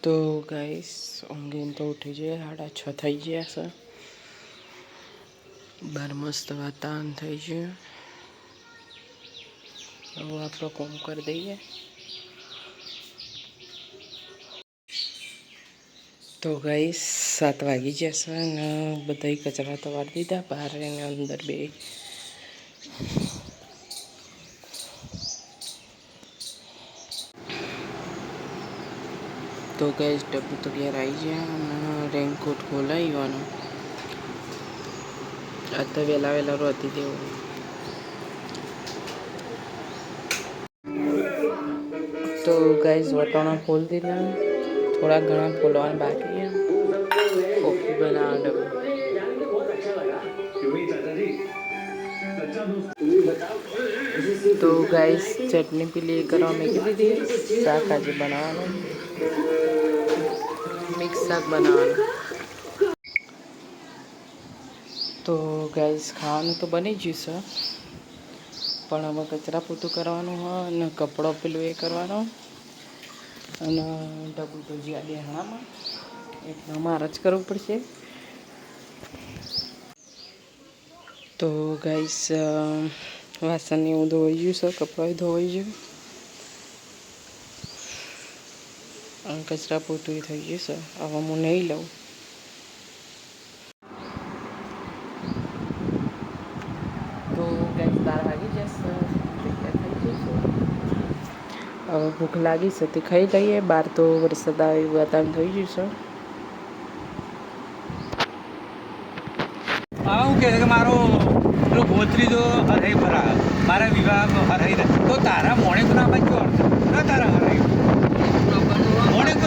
તો ગાઈસ ઊંઘીને તો ઉઠી જાય 6:30 થઈ ગયા છે. બાર મસ્ત વાતાવરણ થઈ ગયું. હવે આપણો કોમ કરી દઈએ. તો ગાઈસ 7 વાગી જશે અને બધા કચરા તો વાળી દીધા બહાર અને અંદર બે. તો ગાઈસ ડબ્બુ તો ઘેર આવી ગયા અને રેનકોટ ખોલાવ્યો. આ તો વહેલા રોતી દેવું. તો ગાઈસ વટાણા ફોલ દીધા, થોડા ઘણા ફોલવાના બાકી છે. કોફી બનાવવા ડબ્બુ. તો ગાઈસ ચટણી પેલી કરવા મૂકી દીધી. શાક આજે બનાવવાનું, મિક્સ શાક બનાવવાનું. તો ગાઈસ ખાવાનું તો બની ગયું છે, પણ હવે કચરા પોતું કરવાનું હોય અને કપડો પેલું એ કરવાનો અને ડબ્બુ તો જ્યાં બેહણામાં એટલે મારે જ કરવું પડશે. તો ગાઈસ વાસણ એવું ધોવાઈ ગયું છે, કપડાં ધોવાઈ ગયું અને કચરા પોતું થઈ ગયું છે. હવે હું નહીં લઉં. તો ગાઈસ 12 વાગી જશે, થઈ જશે. હવે ભૂખ લાગી છે તે ખાઈ લઈએ. બહાર તો વરસાદ આવે એવું વાતાવરણ થઈ ગયું છે. હું કહે છે કે મારો ગોત્રી તો હરાઈ ભરા મારા વિવાહ હરાઈ તો તારા મોડે તો ના બાજુ ના તારા હરાઈ મોડે તો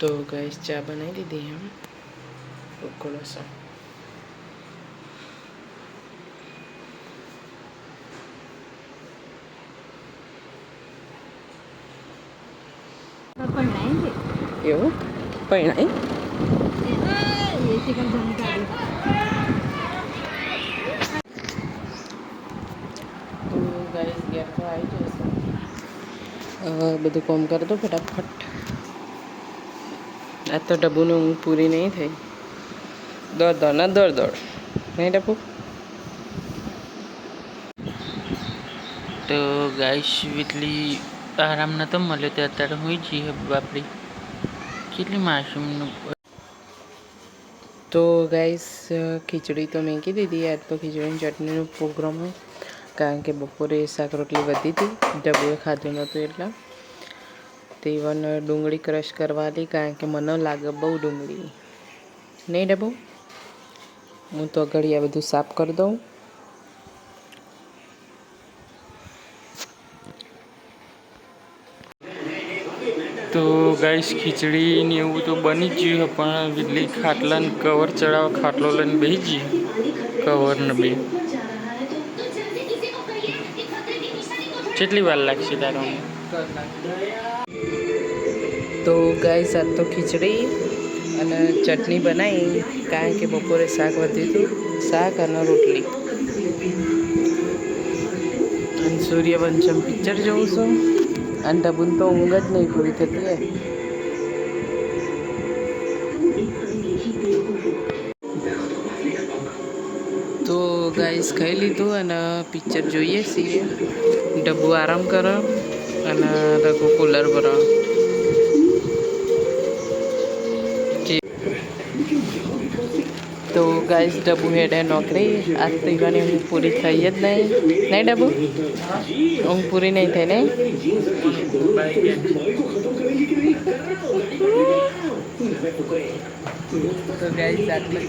તો ગાઈસ ચા બનાવી દીધી. એમ ઉકળો છે. એવું પરણાઈ તો ગાઈસ ઘેર તો આવી જશે. બધું કામ કરી દો ફટાફટ. આ તો ડબ્બુને ઊંઘ પૂરી નહીં થઈ. દોડ નહીં ડબ્બુ. તો ગાઈસ એટલી આરામ નતો મળ્યો તે અત્યારે હું જઈએ બાપડી કેટલી માસૂમનું. તો ગાઈસ ખીચડી તો મેંકી દીધી. આજ તો ખીચડીની ચટણીનો પ્રોગ્રામ હોય, કારણ કે બપોરે શાક રોટલી વધી હતી, ડબ્બુએ ખાધું નહોતું એટલે. તે ઇવન ડુંગળી ક્રશ કરવાની, કારણ કે મને લાગે બહુ ડુંગળી નહીં ડબ્બુ. હું તો ઘડી આ બધું સાફ કરી દઉં. તો ગાઈસ ખીચડી ને એવું તો બની જ ગયું, પણ વીજળી ખાટલાને કવર ચડાવવા ખાટલો લઈને બેસી જઈએ. કવરને બે કેટલી વાર લાગશે તારો? તો ગાઈસ આજ તો ખીચડી અને ચટણી બનાવી, કારણ કે બપોરે શાક વધ્યું હતું. શાક અને રોટલી અને સૂર્યવંશમ પિક્ચર જોઉં છું. અને ડબ્બુને તો ઊંઘ જ નહીં પૂરી થતી હોય. તો ગાઈસ ખાઈ લીધું અને પિક્ચર જોઈએ છીએ. ડબ્બુ આરામ કરો અને રઘુ કુલર ભરો. તો ગાઈસ ડબ્બુ હેડે નોકરી. આજ તો ઈવાની ઊંઘ પૂરી થઈ જ નહીં ડબ્બુ. ઊંઘ પૂરી નહીં થઈ નહીં. તો ગાઈસ આટલું જ